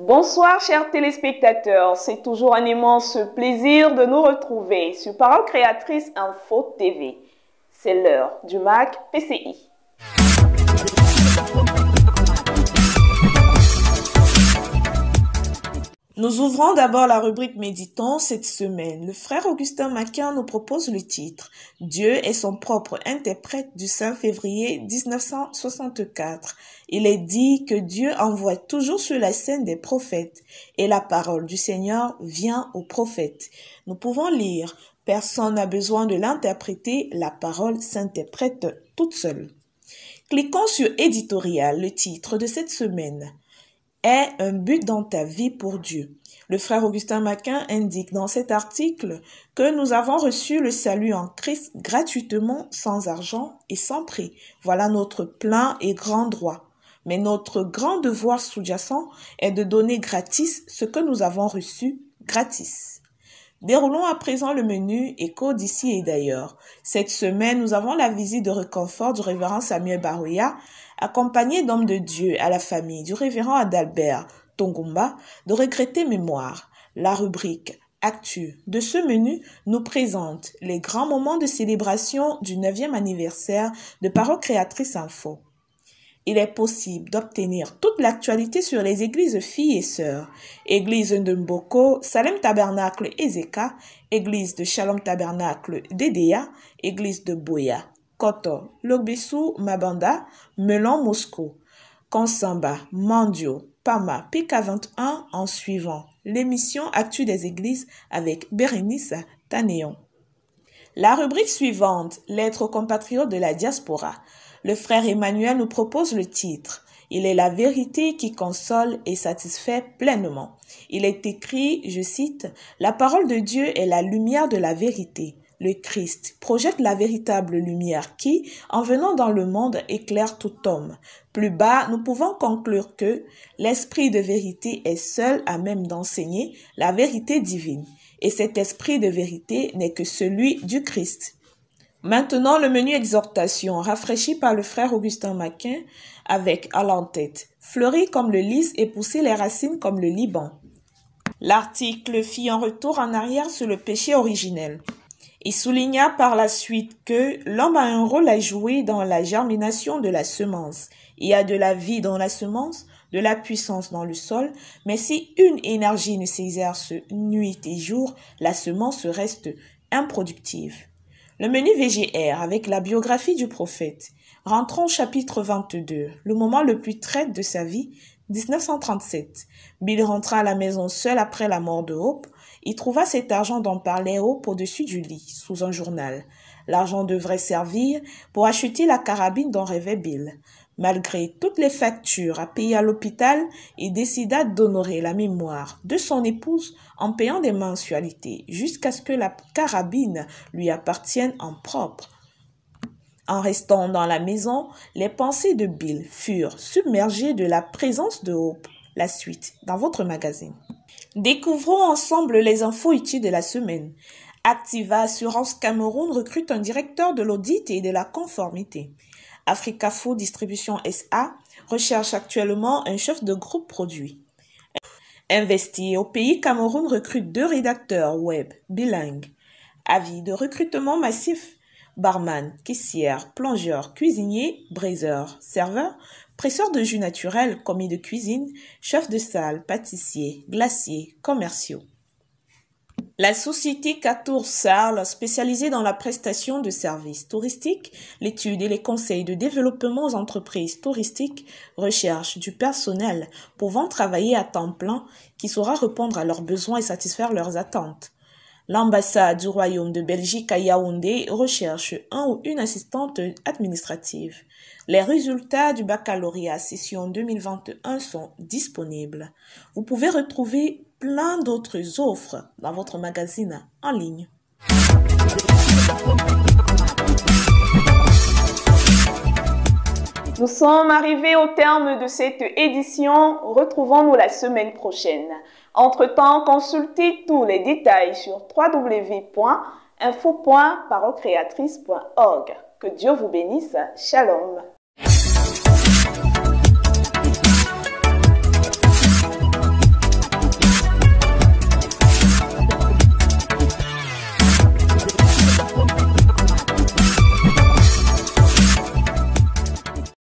Bonsoir chers téléspectateurs, c'est toujours un immense plaisir de nous retrouver sur Parole Créatrice Info TV. C'est l'heure du MAC PCI. Nous ouvrons d'abord la rubrique Méditons cette semaine. Le frère Augustin Maquin nous propose le titre « Dieu est son propre interprète » du 5 février 1964. Il est dit que Dieu envoie toujours sur la scène des prophètes et la parole du Seigneur vient aux prophètes. Nous pouvons lire « Personne n'a besoin de l'interpréter, la parole s'interprète toute seule ». Cliquons sur « Éditorial », le titre de cette semaine est un but dans ta vie pour Dieu. Le frère Augustin Maquin indique dans cet article que nous avons reçu le salut en Christ gratuitement, sans argent et sans prix. Voilà notre plein et grand droit. Mais notre grand devoir sous-jacent est de donner gratis ce que nous avons reçu gratis. Déroulons à présent le menu Écho d'ici et d'ailleurs. Cette semaine, nous avons la visite de réconfort du révérend Samuel Barouya, accompagné d'hommes de Dieu à la famille du révérend Adalbert Tongumba de regretter mémoire. La rubrique Actu de ce menu nous présente les grands moments de célébration du 9e anniversaire de Parole Créatrice Info. Il est possible d'obtenir toute l'actualité sur les églises filles et sœurs. Église de Mboko, Salem Tabernacle Ezeka, Église de Shalom Tabernacle d'Edea, Église de Boya, Koto, Logbesu, Mabanda, Melon, Moscou, Konsamba, Mandio, Pama, PK21 en suivant l'émission Actu des Églises avec Bérénice Tanéon. La rubrique suivante, Lettres aux compatriotes de la diaspora. Le frère Emmanuel nous propose le titre. Il est la vérité qui console et satisfait pleinement. Il est écrit, je cite, « La parole de Dieu est la lumière de la vérité. Le Christ projette la véritable lumière qui, en venant dans le monde, éclaire tout homme. Plus bas, nous pouvons conclure que l'esprit de vérité est seul à même d'enseigner la vérité divine. Et cet esprit de vérité n'est que celui du Christ. » Maintenant, le menu exhortation, rafraîchi par le frère Augustin Maquin, avec à l'en-tête, fleuri comme le lys et pousser les racines comme le Liban. L'article fit un retour en arrière sur le péché originel. Il souligna par la suite que l'homme a un rôle à jouer dans la germination de la semence. Il y a de la vie dans la semence, de la puissance dans le sol, mais si une énergie ne s'exerce nuit et jour, la semence reste improductive. Le menu VGR avec la biographie du prophète. Rentrons au chapitre 22, le moment le plus traite de sa vie, 1937. Bill rentra à la maison seul après la mort de Hope. Il trouva cet argent dont parlait Hope au-dessus du lit, sous un journal. L'argent devrait servir pour acheter la carabine dont rêvait Bill. Malgré toutes les factures à payer à l'hôpital, il décida d'honorer la mémoire de son épouse en payant des mensualités jusqu'à ce que la carabine lui appartienne en propre. En restant dans la maison, les pensées de Bill furent submergées de la présence de Hope. La suite dans votre magazine. Découvrons ensemble les infos utiles de la semaine. Activa Assurance Cameroun recrute un directeur de l'audit et de la conformité. Africa Food Distribution SA recherche actuellement un chef de groupe produit. Investi au pays, Cameroun recrute 2 rédacteurs web bilingues. Avis de recrutement massif. Barman, caissière, plongeur, cuisinier, braiseur, serveur, presseur de jus naturel, commis de cuisine, chef de salle, pâtissier, glacier, commerciaux. La société Catour Sarl, spécialisée dans la prestation de services touristiques, l'étude et les conseils de développement aux entreprises touristiques, recherche du personnel pouvant travailler à temps plein qui saura répondre à leurs besoins et satisfaire leurs attentes. L'ambassade du Royaume de Belgique à Yaoundé recherche un ou une assistante administrative. Les résultats du baccalauréat session 2021 sont disponibles. Vous pouvez retrouver plein d'autres offres dans votre magazine en ligne. Nous sommes arrivés au terme de cette édition. Retrouvons-nous la semaine prochaine. Entre-temps, consultez tous les détails sur www.info.parolecreatrice.org. Que Dieu vous bénisse. Shalom.